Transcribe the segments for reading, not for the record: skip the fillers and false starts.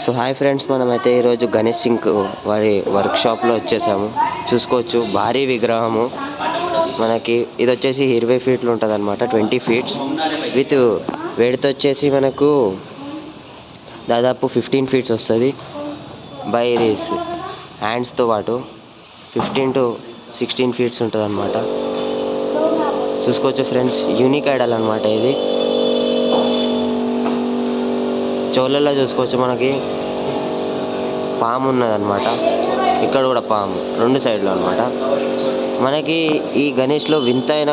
So hi friends, మనమైతే ఈరోజు గణేష్ సింగ్ వారి వర్క్షాప్లో వచ్చేసాము. చూసుకోవచ్చు, భారీ విగ్రహము. మనకి ఇది వచ్చేసి 20 ఫీట్లు ఉంటుంది అనమాట, 20 ఫీట్స్ విత్ వెయిట్ వచ్చేసి మనకు దాదాపు 15 ఫీట్స్ వస్తుంది. బై రేస్ హ్యాండ్స్తో పాటు 15 to 16 ఫీట్స్ ఉంటుంది అనమాట. చూసుకోవచ్చు ఫ్రెండ్స్, యూనిక్ ఐడల్ అనమాట ఇది. చోళ్ళల్లో చూసుకోవచ్చు, మనకి పాము ఉన్నదన్నమాట. ఇక్కడ కూడా పాము, రెండు సైడ్లో అనమాట. మనకి ఈ గణేష్లో వింతైన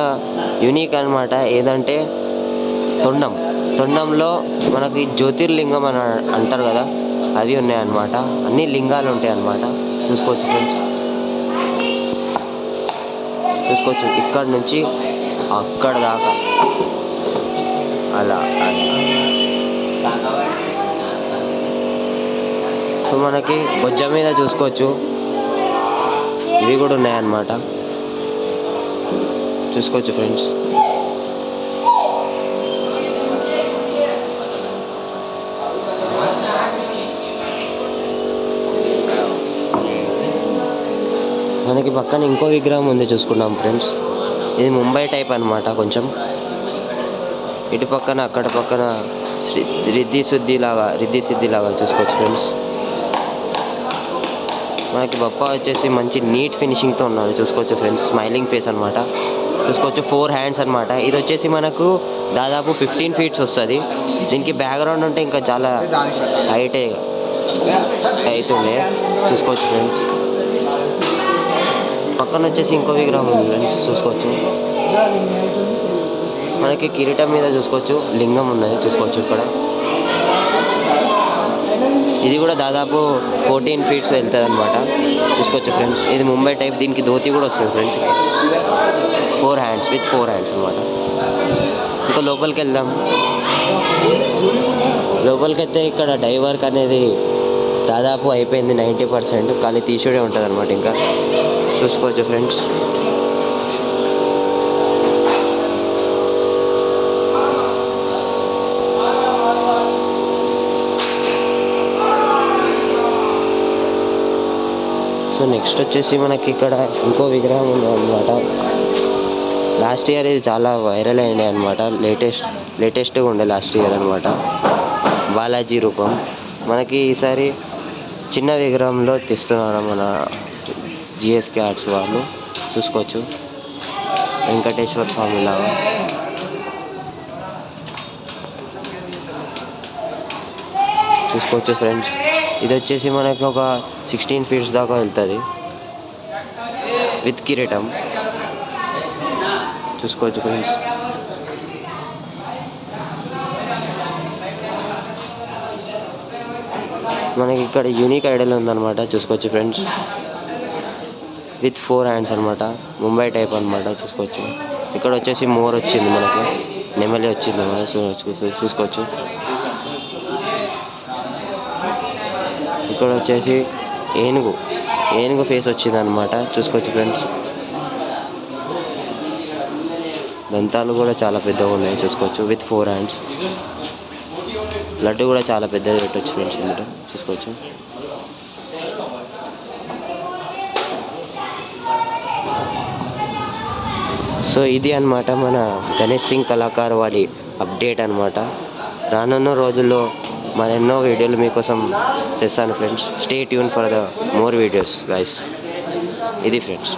యూనిక్ అనమాట ఏదంటే తొండంలో మనకి జ్యోతిర్లింగం అని అంటారు కదా, అవి ఉన్నాయన్నమాట. అన్ని లింగాలు ఉంటాయి అన్నమాట. చూసుకోవచ్చు ఫ్రెండ్స్, చూసుకోవచ్చు ఇక్కడ నుంచి అక్కడ దాకా అలా. సో మనకి బొజ్జ మీద చూసుకోవచ్చు, ఇవి కూడా ఉన్నాయన్నమాట. చూసుకోవచ్చు ఫ్రెండ్స్. మనకి పక్కన ఇంకో విగ్రహం ఉంది, చూసుకున్నాం ఫ్రెండ్స్. ఇది ముంబై టైప్ అనమాట. కొంచెం ఇటు పక్కన అక్కడ పక్కన రిద్ధి సిద్ధి లాగా చూసుకోవచ్చు ఫ్రెండ్స్. మనకి బప్పా వచ్చేసి మంచి నీట్ ఫినిషింగ్తో ఉన్నారు. చూసుకోవచ్చు ఫ్రెండ్స్, స్మైలింగ్ ఫేస్ అనమాట. చూసుకోవచ్చు 4 హ్యాండ్స్ అనమాట. ఇది వచ్చేసి మనకు దాదాపు 15 ఫీట్స్ వస్తుంది. దీనికి బ్యాక్గ్రౌండ్ ఉంటే ఇంకా చాలా హైట్ అవుతుండే. చూసుకోవచ్చు ఫ్రెండ్స్. పక్కన వచ్చేసి ఇంకో విగ్రహం ఉంది ఫ్రెండ్స్, చూసుకోవచ్చు. మనకి కిరీటం మీద చూసుకోవచ్చు లింగం ఉన్నది. చూసుకోవచ్చు ఇక్కడ. ఇది కూడా దాదాపు 14 ఫీట్స్ వెళ్తుంది అనమాట. చూసుకోవచ్చు ఫ్రెండ్స్, ఇది ముంబై టైప్. దీనికి ధోతి కూడా వస్తుంది ఫ్రెండ్స్. 4 హ్యాండ్స్ విత్ 4 హ్యాండ్స్ అనమాట. ఇంకా లోపలికి వెళ్దాం. లోపలికి అయితే ఇక్కడ డై వర్క్ అనేది దాదాపు అయిపోయింది 90%. కానీ తీసుడే ఉంటుంది అనమాట ఇంకా. చూసుకోవచ్చు ఫ్రెండ్స్. సో నెక్స్ట్ వచ్చేసి మనకి ఇక్కడ ఇంకో విగ్రహం ఉంది అనమాట. లాస్ట్ ఇయర్ ఇది చాలా వైరల్ అయింది అనమాట. లేటెస్ట్గా ఉండే లాస్ట్ ఇయర్ అనమాట. బాలాజీ రూపం. మనకి ఈసారి చిన్న విగ్రహంలో తెస్తున్నారు మన జిఎస్కే ఆర్ట్స్ వాళ్ళు. చూసుకోవచ్చు వెంకటేశ్వర స్వామి లాగా. చూసుకోవచ్చు ఫ్రెండ్స్, ఇది వచ్చేసి మనకి ఒక 16 ఫీట్స్ దాకా వెళ్తుంది విత్ కిరీటం. చూసుకోవచ్చు ఫ్రెండ్స్. మనకి ఇక్కడ యూనిక్ ఐడల్ ఉందన్నమాట. చూసుకోవచ్చు ఫ్రెండ్స్, విత్ 4 హ్యాండ్స్ అనమాట. ముంబై టైప్ అనమాట. చూసుకోవచ్చు. ఇక్కడ వచ్చేసి మోర్ వచ్చింది, మనకి నెమలి వచ్చింది అనమాట. చూసుకోవచ్చు. ఇక్కడ వచ్చేసి ఏనుగు ఫేస్ వచ్చింది అనమాట. చూసుకోవచ్చు ఫ్రెండ్స్. దంతాలు కూడా చాలా పెద్దగా ఉన్నాయి. చూసుకోవచ్చు విత్ 4 హ్యాండ్స్. లడ్డు కూడా చాలా పెద్దది పెట్టవచ్చు ఫ్రెండ్స్ ఇందులో. చూసుకోవచ్చు. సో ఇది అనమాట మన గణేష్ సింగ్ కళాకార్ వారి అప్డేట్ అనమాట. రానున్న రోజుల్లో మరెన్నో వీడియోలు మీకోసం తెస్తాను friends. Stay tune for the more videos guys. ఇది ఫ్రెండ్స్.